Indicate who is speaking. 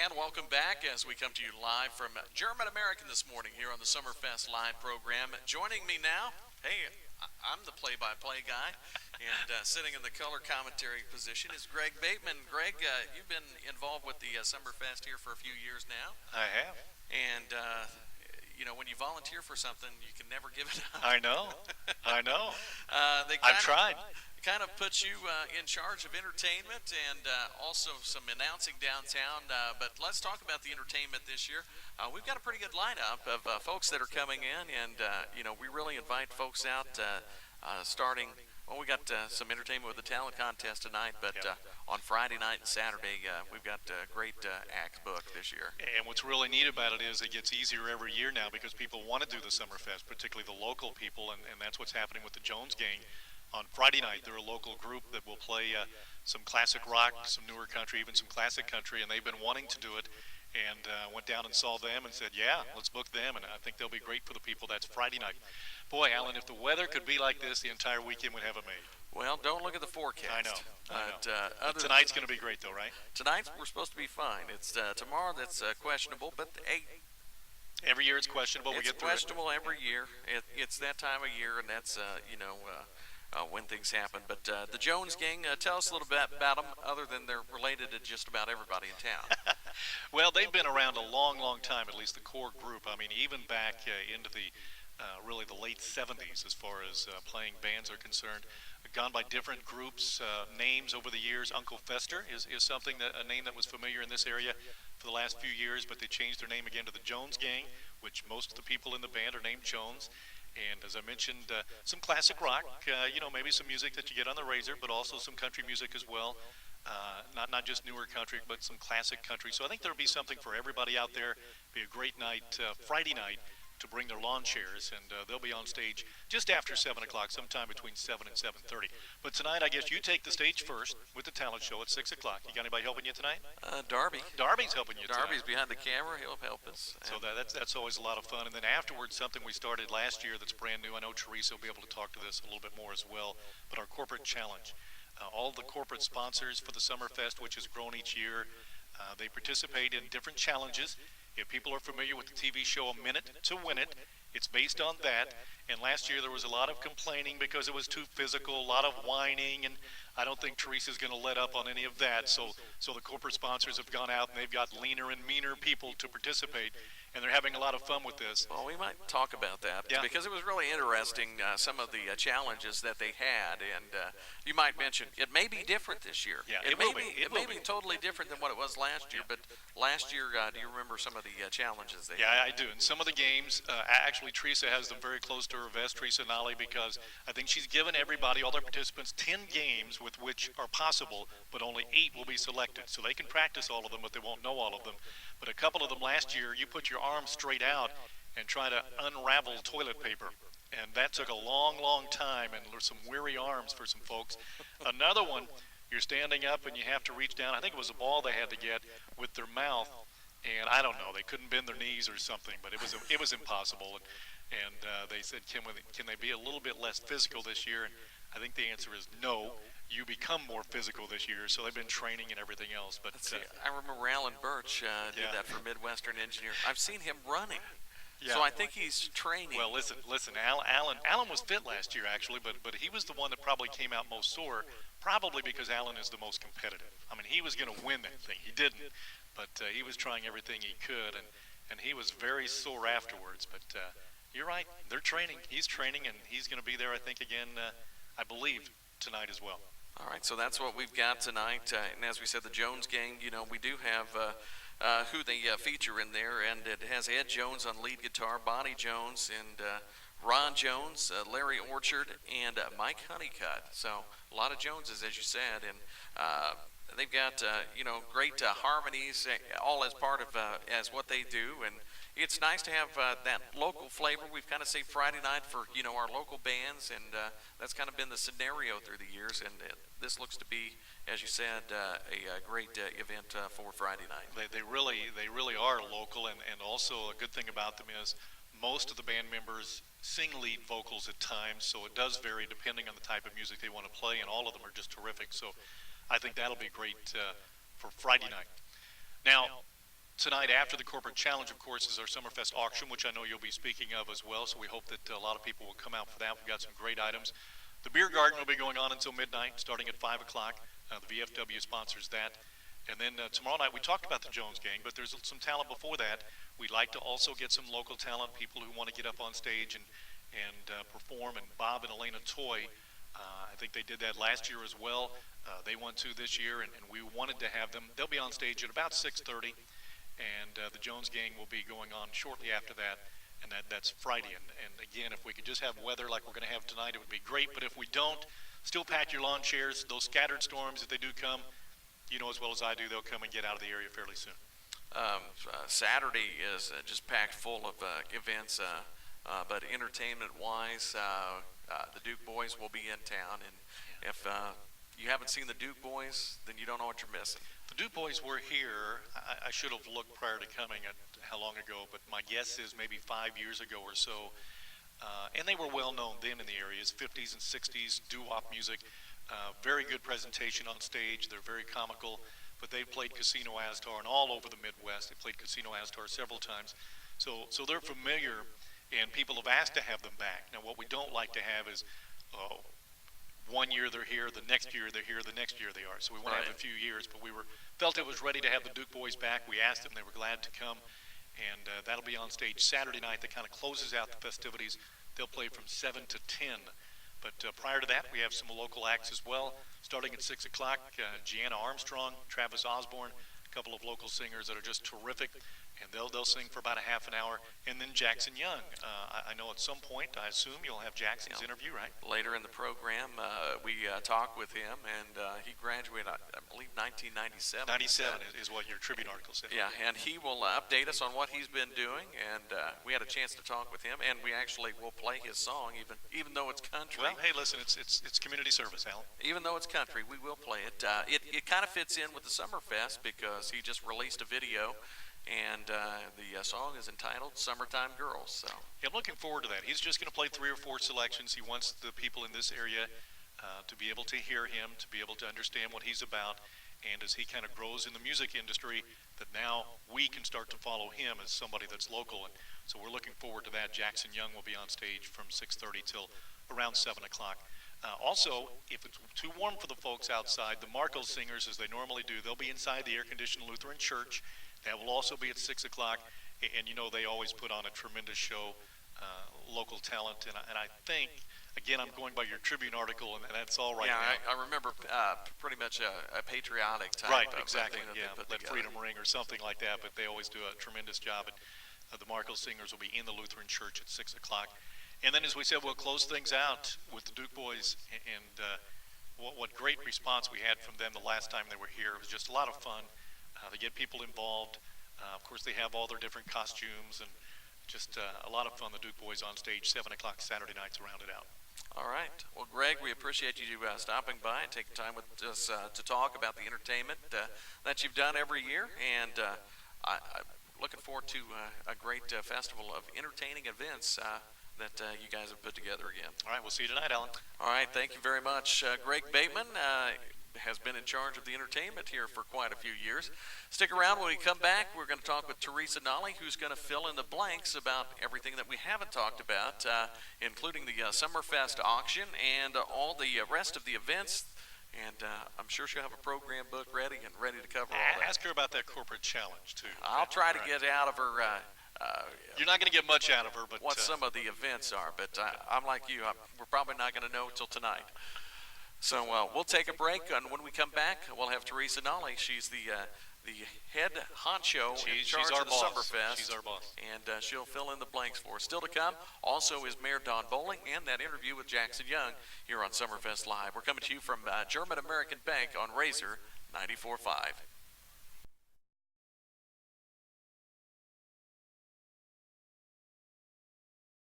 Speaker 1: And welcome back as we come to you live from German American this morning here on the SummerFest live program. Joining me now, hey, I'm the play-by-play guy, and sitting in the color commentary position is Greg Bateman. Greg, you've been involved with the SummerFest here for a few years now.
Speaker 2: I have.
Speaker 1: And, when you volunteer for something, you can never give it up.
Speaker 2: I know.
Speaker 1: I've
Speaker 2: tried.
Speaker 1: Kind of puts you in charge of entertainment and also some announcing downtown. But let's talk about the entertainment this year. We've got a pretty good lineup of folks that are coming in, and we really invite folks out starting. Well, we got some entertainment with the talent contest tonight, but on Friday night and Saturday, we've got great acts booked this year.
Speaker 2: And what's really neat about it is it gets easier every year now because people want to do the SummerFest, particularly the local people, and that's what's happening with the Jones Gang. On Friday night, they're a local group that will play some classic rock, some newer country, even some classic country, and they've been wanting to do it. And went down and saw them and said, yeah, let's book them, and I think they'll be great for the people. That's Friday night. Boy, Alan, if the weather could be like this, the entire weekend would have it made.
Speaker 1: Well, don't look at the forecast.
Speaker 2: I know.
Speaker 1: But
Speaker 2: tonight's going to be great, though, right?
Speaker 1: Tonight we're supposed to be fine. It's tomorrow that's questionable, but
Speaker 2: every year it's questionable.
Speaker 1: It's
Speaker 2: we get through
Speaker 1: questionable every year. It's that time of year, and that's when things happen. But the Jones Gang, tell us a little bit about them, other than they're related to just about everybody in town.
Speaker 2: Well, they've been around a long, long time, at least the core group. I mean, even back into the really the late 70s as far as playing bands are concerned. Gone by different groups, names over the years. Uncle Fester is something, a name that was familiar in this area for the last few years, but they changed their name again to the Jones Gang, which most of the people in the band are named Jones. And as I mentioned, some classic rock, maybe some music that you get on the Razor, but also some country music as well. Not just newer country, but some classic country. So I think there'll be something for everybody out there. Be a great night, Friday night, to bring their lawn chairs, and they'll be on stage just after 7 o'clock, sometime between 7 and 7:30. But tonight, I guess you take the stage first with the talent show at 6 o'clock. You got anybody helping you tonight?
Speaker 1: Darby.
Speaker 2: Darby's helping you tonight.
Speaker 1: Darby's behind the camera. He'll help us.
Speaker 2: So that's always a lot of fun. And then afterwards, something we started last year that's brand new. I know Teresa will be able to talk to this a little bit more as well, but our corporate challenge. All the corporate sponsors for the SummerFest, which has grown each year, they participate in different challenges. If people are familiar with the TV show A Minute to Win It, it's based on that. And last year there was a lot of complaining because it was too physical, a lot of whining, and I don't think Teresa's going to let up on any of that. So the corporate sponsors have gone out and they've got leaner and meaner people to participate, and they're having a lot of fun with this.
Speaker 1: Well, we might talk about that because it was really interesting, some of the challenges that they had, and you might mention it may be different this year.
Speaker 2: Yeah,
Speaker 1: it may be totally different than what it was last year, but last year, do you remember some of the challenges they had?
Speaker 2: Yeah, I do. And some of the games, actually, Teresa has them very close to her vest, Teresa Nolly, because I think she's given everybody, all their participants, 10 games with which are possible, but only 8 will be selected. So they can practice all of them, but they won't know all of them. But a couple of them last year, you put your arms straight out and try to unravel toilet paper. And that took a long, long time, and there's some weary arms for some folks. Another one, you're standing up and you have to reach down. I think it was a ball they had to get with their mouth, and I don't know, they couldn't bend their knees or something, but it was impossible. And they said, can they be a little bit less physical this year? And I think the answer is no. You become more physical this year, so they've been training and everything else. But
Speaker 1: I remember Alan Birch did that for Midwestern Engineer. I've seen him running.
Speaker 2: Yeah.
Speaker 1: So I think he's training.
Speaker 2: Well, listen. Alan was fit last year, actually, but he was the one that probably came out most sore, probably because Alan is the most competitive. I mean, he was going to win that thing. He didn't, but he was trying everything he could, and he was very sore afterwards. But you're right. They're training. He's training, and he's going to be there, I think, again, I believe, tonight as well.
Speaker 1: All right, so that's what we've got tonight. And as we said, the Jones Gang, we do have who they feature in there, and it has Ed Jones on lead guitar, Bonnie Jones, and Ron Jones, Larry Orchard, and Mike Honeycutt. So a lot of Joneses, as you said, and they've got great harmonies, all as part of as what they do, and it's nice to have that local flavor. We've kind of saved Friday night for our local bands, and that's kind of been the scenario through the years. And this looks to be, as you said, a great event for Friday night.
Speaker 2: They really are local, and also a good thing about them is most of the band members sing lead vocals at times, so it does vary depending on the type of music they want to play, and all of them are just terrific. So I think that'll be great for Friday night. Now, Tonight, after the Corporate Challenge, of course, is our SummerFest auction, which I know you'll be speaking of as well, so we hope that a lot of people will come out for that. We've got some great items. The beer garden will be going on until midnight, starting at 5 o'clock. The VFW sponsors that. And then tomorrow night, we talked about the Jones Gang, but there's some talent before that. We'd like to also get some local talent, people who want to get up on stage and perform, and Bob and Elena Toy, I think they did that last year as well. They want to this year, and we wanted to have them. They'll be on stage at about 6:30, and the Jones Gang will be going on shortly after that, and that's Friday. And again, if we could just have weather like we're going to have tonight, it would be great. But if we don't, still pack your lawn chairs. Those scattered storms, if they do come, you know as well as I do, they'll come and get out of the area fairly soon.
Speaker 1: Saturday is just packed full of events, but entertainment-wise, the Duke Boys will be in town, and if you haven't seen the Duke Boys, then you don't know what you're missing.
Speaker 2: The Duke Boys were here. I should have looked prior to coming at how long ago, but my guess is maybe 5 years ago or so. And they were well known then in the areas, 50s and 60s, doo-wop music. Very good presentation on stage. They're very comical, but they've played Casino Astor and all over the Midwest. They played Casino Astor several times. So they're familiar, and people have asked to have them back. Now, what we don't like to have is 1 year they're here, the next year they're here, the next year they are. So we want to have a few years, but we felt it was ready to have the Duke Boys back. We asked them, they were glad to come, and that'll be on stage Saturday night. That kind of closes out the festivities. They'll play from 7 to 10. But prior to that, we have some local acts as well. Starting at 6 o'clock, Gianna Armstrong, Travis Osborne, a couple of local singers that are just terrific. And they'll sing for about a half an hour, and then Jackson Young. I know at some point, I assume you'll have Jackson's interview, right?
Speaker 1: Later in the program, we talked with him, and he graduated, I believe, 1997.
Speaker 2: 97 is what your Tribune article said.
Speaker 1: Yeah, and he will update us on what he's been doing, and we had a chance to talk with him, and we actually will play his song, even though it's country.
Speaker 2: Well, hey, listen, it's community service, Alan.
Speaker 1: Even though it's country, we will play it. It kind of fits in with the SummerFest because he just released a video. And the song is entitled Summertime Girls. So
Speaker 2: yeah, I'm looking forward to that. He's just going to play 3 or 4 selections. He wants the people in this area to be able to hear him, to be able to understand what he's about. And as he kind of grows in the music industry, that now we can start to follow him as somebody that's local. And so we're looking forward to that. Jackson Young will be on stage from 6:30 till around 7 o'clock. Also, if it's too warm for the folks outside, the Markle Singers, as they normally do, they'll be inside the air-conditioned Lutheran Church. That will also be at 6 o'clock, and you know they always put on a tremendous show, local talent, and I think, again, I'm going by your Tribune article, and that's all right now.
Speaker 1: I remember pretty much a patriotic type
Speaker 2: right,
Speaker 1: of
Speaker 2: exactly,
Speaker 1: thing that
Speaker 2: yeah,
Speaker 1: they put
Speaker 2: Let
Speaker 1: together.
Speaker 2: Freedom Ring or something like that, but they always do a tremendous job, and the Markle Singers will be in the Lutheran Church at 6 o'clock. And then, as we said, we'll close things out with the Duke Boys, and what great response we had from them the last time they were here. It was just a lot of fun. They get people involved. Of course, they have all their different costumes, and just a lot of fun. The Duke Boys on stage, 7 o'clock Saturday night to round it out.
Speaker 1: All right. Well, Greg, we appreciate you stopping by and taking time with us to talk about the entertainment that you've done every year, and I'm looking forward to a great festival of entertaining events that you guys have put together again.
Speaker 2: All right, we'll see you tonight, Alan.
Speaker 1: All right, thank you very much. Greg Bateman has been in charge of the entertainment here for quite a few years. Stick around. When we come back, we're going to talk with Teresa Nolly, who's going to fill in the blanks about everything that we haven't talked about, including the SummerFest auction and all the rest of the events. And I'm sure she'll have a program book ready to cover all that.
Speaker 2: Ask her about that corporate challenge, too.
Speaker 1: I'll try to get out of her
Speaker 2: you're not going to get much out of her, but
Speaker 1: what some of the events are. But I'm like you. We're probably not going to know until tonight. So we'll take a break, and when we come back, we'll have Teresa Nolly. She's the head honcho in charge of the SummerFest.
Speaker 2: She's our boss.
Speaker 1: And she'll fill in the blanks for us. Still to come, also is Mayor Don Bowling and that interview with Jackson Young here on SummerFest Live. We're coming to you from German American Bank on Razor 94.5.